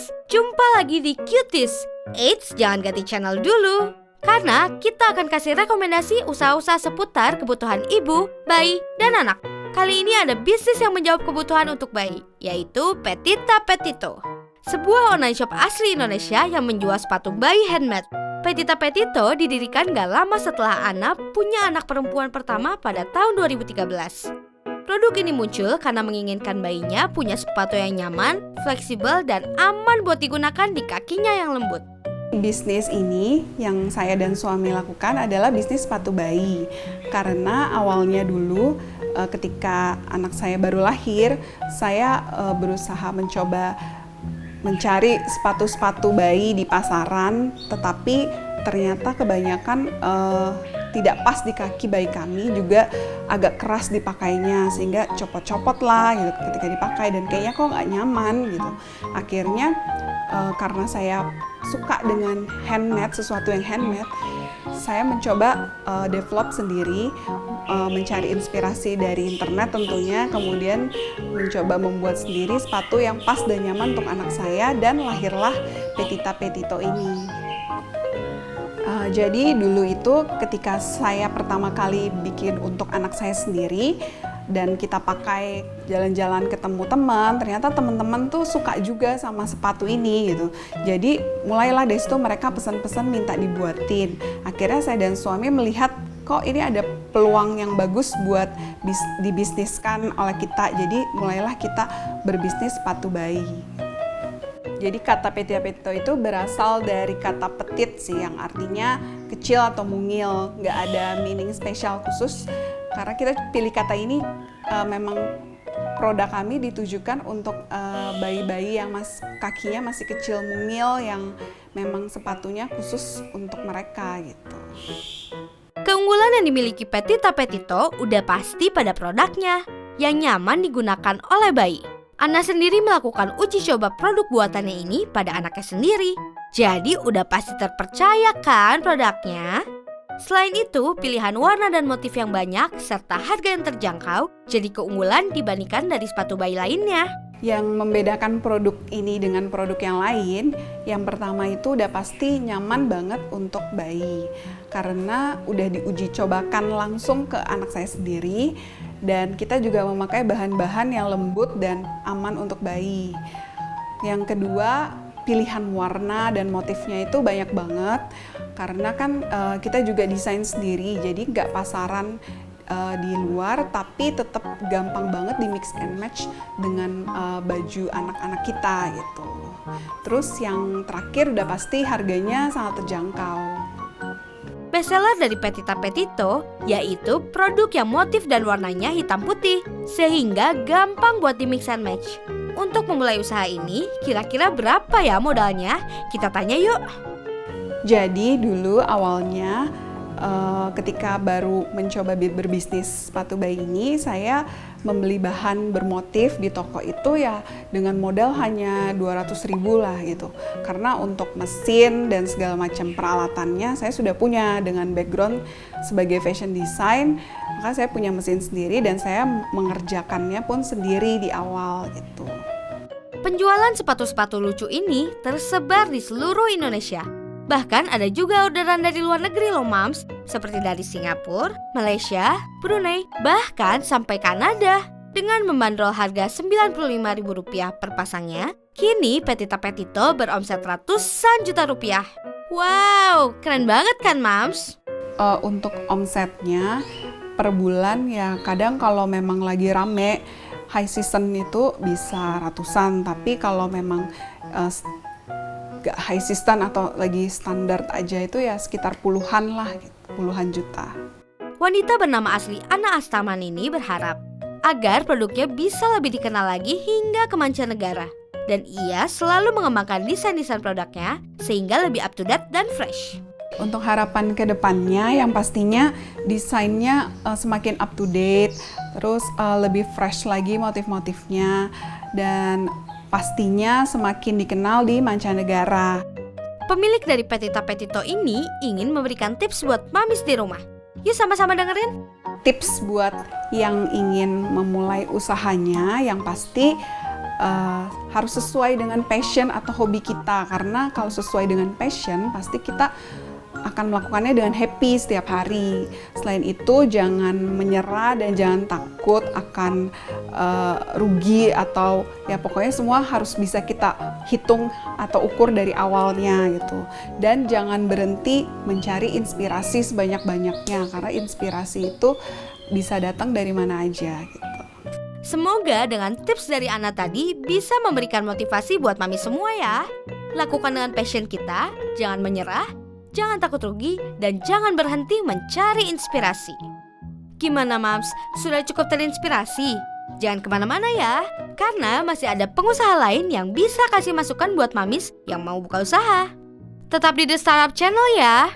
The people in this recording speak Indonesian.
Cuties, jumpa lagi di Cuties. Eits, jangan ganti channel dulu, karena kita akan kasih rekomendasi usaha-usaha seputar kebutuhan ibu, bayi, dan anak. Kali ini ada bisnis yang menjawab kebutuhan untuk bayi, yaitu Petita Petito, sebuah online shop asli Indonesia yang menjual sepatu bayi handmade. Petita Petito didirikan gak lama setelah Ana punya anak perempuan pertama pada tahun 2013. Produk ini muncul karena menginginkan bayinya punya sepatu yang nyaman, fleksibel, dan aman buat digunakan di kakinya yang lembut. Bisnis ini yang saya dan suami lakukan adalah bisnis sepatu bayi. Karena awalnya dulu ketika anak saya baru lahir, saya berusaha mencoba mencari sepatu-sepatu bayi di pasaran, tetapi ternyata kebanyakan tidak pas di kaki bayi kami, juga agak keras dipakainya sehingga copot-copot lah gitu ketika dipakai dan kayaknya kok nggak nyaman gitu. Akhirnya karena saya suka dengan handmade, sesuatu yang handmade, saya mencoba develop sendiri, mencari inspirasi dari internet tentunya, kemudian mencoba membuat sendiri sepatu yang pas dan nyaman untuk anak saya, dan lahirlah Petita Petito ini. Jadi dulu itu ketika saya pertama kali bikin untuk anak saya sendiri dan kita pakai jalan-jalan ketemu teman, ternyata teman-teman tuh suka juga sama sepatu ini gitu. Jadi mulailah dari situ mereka pesan-pesan minta dibuatin. Akhirnya saya dan suami melihat kok ini ada peluang yang bagus buat dibisniskan oleh kita. Jadi mulailah kita berbisnis sepatu bayi. Jadi kata Petita Petito itu berasal dari kata petit sih, yang artinya kecil atau mungil. Nggak ada meaning spesial khusus. Karena kita pilih kata ini memang produk kami ditujukan untuk bayi-bayi yang kakinya masih kecil mungil, yang memang sepatunya khusus untuk mereka gitu. Keunggulan yang dimiliki Petita Petito udah pasti pada produknya yang nyaman digunakan oleh bayi. Ana sendiri melakukan uji coba produk buatannya ini pada anaknya sendiri. Jadi udah pasti terpercaya kan produknya? Selain itu, pilihan warna dan motif yang banyak serta harga yang terjangkau jadi keunggulan dibandingkan dari sepatu bayi lainnya. Yang membedakan produk ini dengan produk yang lain, yang pertama itu udah pasti nyaman banget untuk bayi. Karena udah diuji cobakan langsung ke anak saya sendiri, dan kita juga memakai bahan-bahan yang lembut dan aman untuk bayi. Yang kedua, pilihan warna dan motifnya itu banyak banget, karena kan kita juga desain sendiri, jadi nggak pasaran di luar, tapi tetap gampang banget di mix and match dengan baju anak-anak kita gitu. Terus yang terakhir udah pasti harganya sangat terjangkau. Bestseller dari Petita Petito yaitu produk yang motif dan warnanya hitam putih, sehingga gampang buat di mix and match. Untuk memulai usaha ini, kira-kira berapa ya modalnya? Kita tanya yuk. Jadi dulu awalnya ketika baru mencoba berbisnis sepatu bayi ini, saya membeli bahan bermotif di toko itu ya dengan modal hanya 200.000 lah gitu. Karena untuk mesin dan segala macam peralatannya saya sudah punya, dengan background sebagai fashion design, maka saya punya mesin sendiri dan saya mengerjakannya pun sendiri di awal gitu. Penjualan sepatu-sepatu lucu ini tersebar di seluruh Indonesia. Bahkan ada juga orderan dari luar negeri loh mams, seperti dari Singapura, Malaysia, Brunei, bahkan sampai Kanada. Dengan membandrol harga Rp95.000 per pasangnya, kini Petita Petito beromset ratusan juta rupiah. Wow, keren banget kan mams? Untuk omsetnya per bulan ya kadang kalau memang lagi rame, high season itu bisa ratusan, tapi kalau memang gak high season atau lagi standar aja itu ya sekitar puluhan lah, puluhan juta. Wanita bernama asli Ana Astaman ini berharap agar produknya bisa lebih dikenal lagi hingga ke mancanegara. Dan ia selalu mengembangkan desain-desain produknya sehingga lebih up to date dan fresh. Untuk harapan ke depannya yang pastinya desainnya semakin up to date, terus lebih fresh lagi motif-motifnya, dan pastinya semakin dikenal di mancanegara. Pemilik dari Petita Petito ini ingin memberikan tips buat mamis di rumah. Yuk sama-sama dengerin. Tips buat yang ingin memulai usahanya, yang pasti harus sesuai dengan passion atau hobi kita, karena kalau sesuai dengan passion pasti kita akan melakukannya dengan happy setiap hari. Selain itu jangan menyerah dan jangan takut akan rugi, atau ya pokoknya semua harus bisa kita hitung atau ukur dari awalnya gitu. Dan jangan berhenti mencari inspirasi sebanyak-banyaknya, karena inspirasi itu bisa datang dari mana aja gitu. Semoga dengan tips dari Ana tadi bisa memberikan motivasi buat mami semua ya. Lakukan dengan passion kita, jangan menyerah, jangan takut rugi, dan jangan berhenti mencari inspirasi. Gimana Mams, sudah cukup terinspirasi? Jangan kemana-mana ya, karena masih ada pengusaha lain yang bisa kasih masukan buat mamis yang mau buka usaha. Tetap di The Startup Channel ya.